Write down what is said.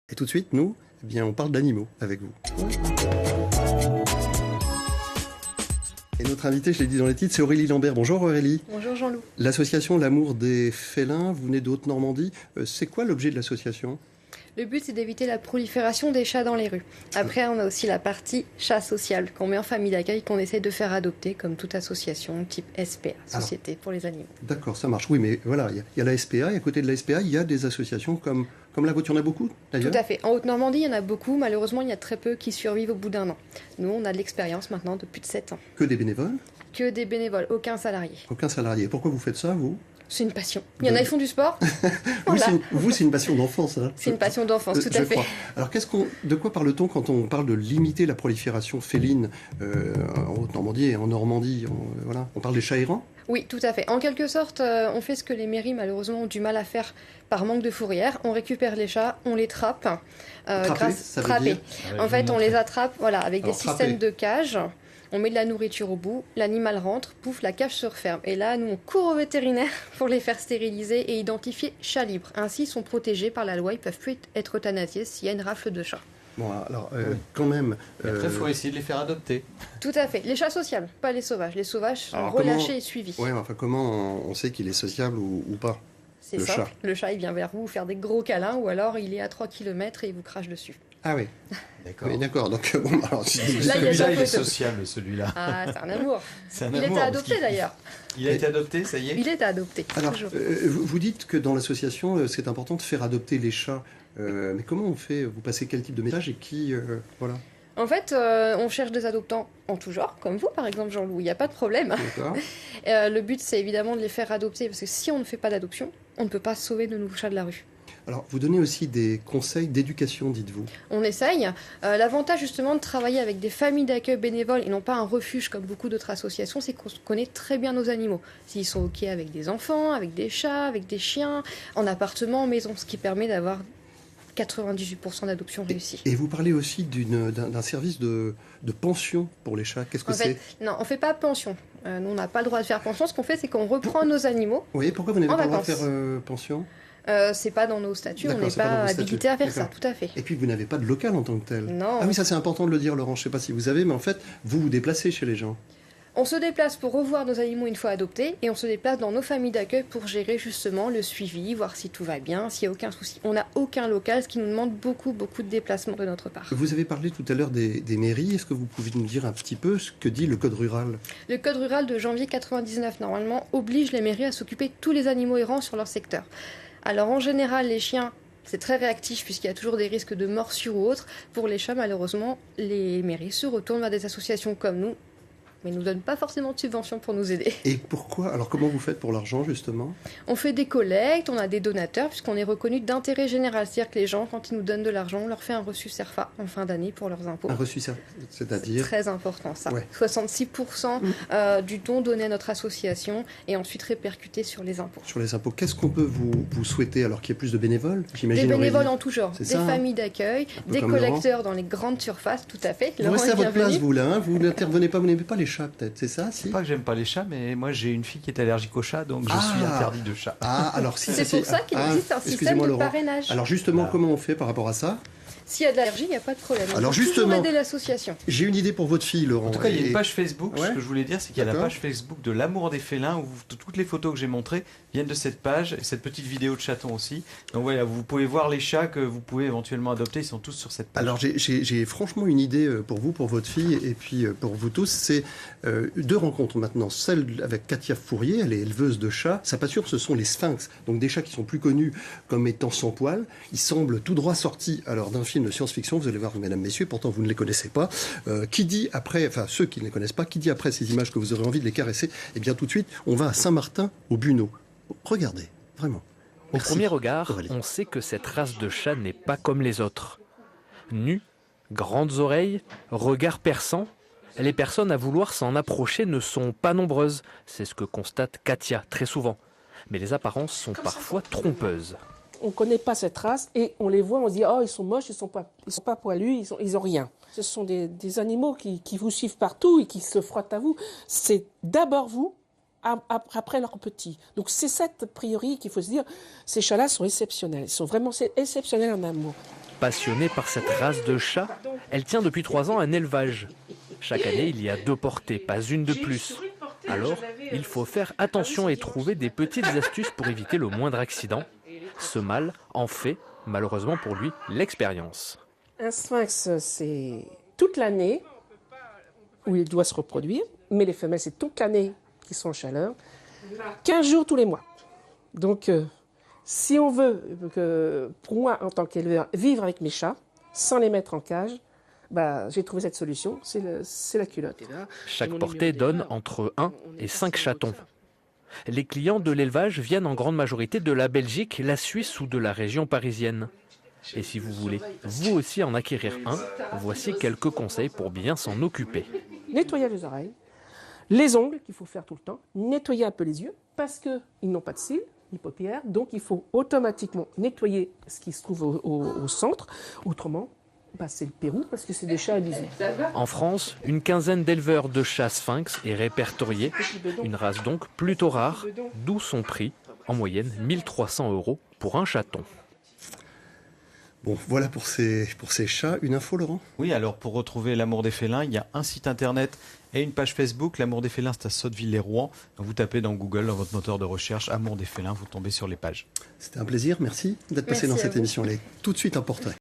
Et tout de suite, nous, eh bien, on parle d'animaux avec vous. Et notre invité, je l'ai dit dans les titres, c'est Aurélie Lambert. Bonjour Aurélie. Bonjour Jean-Loup. L'association L'Amour des Félins, vous venez de Haute-Normandie. C'est quoi l'objet de l'association ? Le but, c'est d'éviter la prolifération des chats dans les rues. Après, on a aussi la partie chat social qu'on met en famille d'accueil, qu'on essaie de faire adopter, comme toute association type SPA, Société pour les animaux. D'accord, ça marche. Oui, mais voilà, il y a la SPA, et à côté de la SPA, il y a des associations comme la vôtre. Il y en a beaucoup, d'ailleurs ? Tout à fait. En Haute-Normandie, il y en a beaucoup. Malheureusement, il y a très peu qui survivent au bout d'1 an. Nous, on a de l'expérience maintenant depuis 7 ans. Que des bénévoles ? Que des bénévoles, aucun salarié. Aucun salarié. Pourquoi vous faites ça, vous ? C'est une passion. Il y en a qui font du sport. Voilà. Vous, c'est une passion d'enfance. Hein. C'est une passion d'enfance, tout à fait. Crois. Alors, de quoi parle-t-on quand on parle de limiter la prolifération féline en Haute-Normandie et en Normandie voilà. On parle des chats errants ? Oui, tout à fait. En quelque sorte, on fait ce que les mairies, malheureusement, ont du mal à faire par manque de fourrière. On récupère les chats, on les trappe. Trapper. En fait, on les attrape avec des systèmes de cages. On met de la nourriture au bout, l'animal rentre, pouf, la cage se referme. Et là, nous, on court au vétérinaire pour les faire stériliser et identifier chat libre. Ainsi, ils sont protégés par la loi, ils ne peuvent plus être euthanasiés s'il y a une rafle de chats. Bon, alors, quand même... Après, il faut essayer de les faire adopter. Tout à fait. Les chats sociables, pas les sauvages. Les sauvages sont relâchés et suivis. Oui, enfin, comment on sait qu'il est sociable ou pas ? C'est simple. Le chat, il vient vers vous faire des gros câlins ou alors il est à 3 km et il vous crache dessus. Ah oui. D'accord. Oui, d'accord. Donc, bon, alors, celui-là, il est sociable, celui-là. Ah, c'est un amour. C'est un il amour, était adopté, d'ailleurs. Il a été adopté, ça y est ? Il était adopté. Alors, vous dites que dans l'association, c'est important de faire adopter les chats. Mais comment on fait ? Vous passez quel type de message et qui voilà. En fait, on cherche des adoptants en tout genre, comme vous, par exemple, Jean-Loup. Il n'y a pas de problème. D'accord. Le but, c'est évidemment de les faire adopter, parce que si on ne fait pas d'adoption, on ne peut pas sauver de nouveaux chats de la rue. Alors, vous donnez aussi des conseils d'éducation, dites-vous. On essaye. L'avantage, justement, de travailler avec des familles d'accueil bénévoles et non pas un refuge comme beaucoup d'autres associations, c'est qu'on connaît très bien nos animaux. S'ils sont OK avec des enfants, avec des chats, avec des chiens, en appartement, en maison, ce qui permet d'avoir 98% d'adoption réussie. Et vous parlez aussi d'un service de pension pour les chats. Qu'est-ce que c'est ? Non, on ne fait pas pension. Nous, on n'a pas le droit de faire pension. Ce qu'on fait, c'est qu'on reprend nos animaux. Oui, pourquoi vous n'avez pas le droit de faire pension ? C'est pas dans nos statuts, on n'est pas habilité à faire ça, tout à fait. Et puis vous n'avez pas de local en tant que tel. Non. Ah oui, ça c'est important de le dire, Laurent, je ne sais pas si vous avez, mais en fait, vous vous déplacez chez les gens. On se déplace pour revoir nos animaux une fois adoptés et on se déplace dans nos familles d'accueil pour gérer justement le suivi, voir si tout va bien, s'il n'y a aucun souci. On n'a aucun local, ce qui nous demande beaucoup de déplacements de notre part. Vous avez parlé tout à l'heure des mairies. Est-ce que vous pouvez nous dire un petit peu ce que dit le Code rural ? Le Code rural de janvier 99, normalement, oblige les mairies à s'occuper de tous les animaux errants sur leur secteur. Alors en général, les chiens, c'est très réactif puisqu'il y a toujours des risques de morsure ou autre. Pour les chats, malheureusement, les mairies se retournent vers des associations comme nous, mais ne nous donnent pas forcément de subventions pour nous aider. Et pourquoi ? Alors comment vous faites pour l'argent justement ? On fait des collectes, on a des donateurs puisqu'on est reconnu d'intérêt général. C'est-à-dire que les gens, quand ils nous donnent de l'argent, on leur fait un reçu CERFA en fin d'année pour leurs impôts. Un reçu CERFA, c'est-à-dire ? C'est très important ça. Ouais. 66% du don donné à notre association et ensuite répercuté sur les impôts. Sur les impôts, qu'est-ce qu'on peut vous souhaiter alors qu'il y ait plus de bénévoles ? J'imagine, des bénévoles en tout genre, des familles d'accueil, des collecteurs dans les grandes surfaces, tout à fait. Vous restez à votre place, vous là, vous n'intervenez pas, vous n'aimez pas les chats peut-être, c'est ça ? C'est pas que j'aime pas les chats, mais moi j'ai une fille qui est allergique aux chats, donc je suis interdit de chats. Ah, alors si c'est pour ça qu'il existe un système de parrainage. Alors justement, comment on fait par rapport à ça ? S'il y a de l'allergie, il n'y a pas de problème. Alors justement, aider l'association. J'ai une idée pour votre fille, Laurent. En tout cas, il y a une page Facebook. Ouais. Ce que je voulais dire, c'est qu'il y a la page Facebook de l'Amour des Félins, où toutes les photos que j'ai montrées viennent de cette page, et cette petite vidéo de chaton aussi. Donc voilà, vous pouvez voir les chats que vous pouvez éventuellement adopter, ils sont tous sur cette page. Alors j'ai franchement une idée pour vous, pour votre fille, et puis pour vous tous. C'est 2 rencontres maintenant. Celle avec Katia Fourier, elle est éleveuse de chats. Sa passion, ce sont les sphinx, donc des chats qui sont plus connus comme étant sans poils. Ils semblent tout droit sortis alors d'un film de science-fiction. Vous allez voir, mesdames, messieurs, pourtant vous ne les connaissez pas. Qui dit après, enfin ceux qui ne les connaissent pas, qui dit après ces images que vous aurez envie de les caresser ? Eh bien tout de suite, on va à Saint-Martin, au Buneau. Regardez, vraiment. Au premier regard, Aurélie. on sait que cette race de chat n'est pas comme les autres. Nue, grandes oreilles, regard perçant, les personnes à vouloir s'en approcher ne sont pas nombreuses. C'est ce que constate Katia très souvent. Mais les apparences sont parfois trompeuses. On ne connaît pas cette race et on les voit, on se dit « Oh, ils sont moches, ils sont pas poilus, ils ont rien ». Ce sont des animaux qui vous suivent partout et qui se frottent à vous. C'est d'abord vous, après leurs petits. Donc c'est cette a priori qu'il faut se dire, ces chats-là sont exceptionnels. Ils sont vraiment exceptionnels en amour. Passionnée par cette race de chats, elle tient depuis 3 ans un élevage. Chaque année, il y a 2 portées, pas une de plus. Alors, il faut faire attention et trouver des petites astuces pour éviter le moindre accident. Ce mâle en fait, malheureusement pour lui, l'expérience. Un sphinx, c'est toute l'année où il doit se reproduire, mais les femelles, c'est toute l'année qui sont en chaleur, 15 jours tous les mois. Donc, si on veut, pour moi, en tant qu'éleveur, vivre avec mes chats, sans les mettre en cage, j'ai trouvé cette solution, c'est la culotte. Chaque portée donne entre 1 et 5 chatons. Les clients de l'élevage viennent en grande majorité de la Belgique, la Suisse ou de la région parisienne. Et si vous voulez vous aussi en acquérir un, voici quelques conseils pour bien s'en occuper. Nettoyer les oreilles, les ongles qu'il faut faire tout le temps, nettoyer un peu les yeux parce qu'ils n'ont pas de cils, ni paupières, donc il faut automatiquement nettoyer ce qui se trouve au centre. Autrement, c'est le Pérou parce que c'est des chats alizés. En France, une quinzaine d'éleveurs de chats sphinx est répertoriée, une race donc plutôt rare, d'où son prix, en moyenne 1 300 € pour un chaton. Bon, voilà pour ces chats. Une info, Laurent ? Oui, alors pour retrouver l'amour des félins, il y a un site internet et une page Facebook. L'amour des félins, c'est à Sotteville-les-Rouen. Vous tapez dans Google, dans votre moteur de recherche, Amour des félins, vous tombez sur les pages. C'était un plaisir, merci d'être passé dans cette émission. Allez, tout de suite un portrait.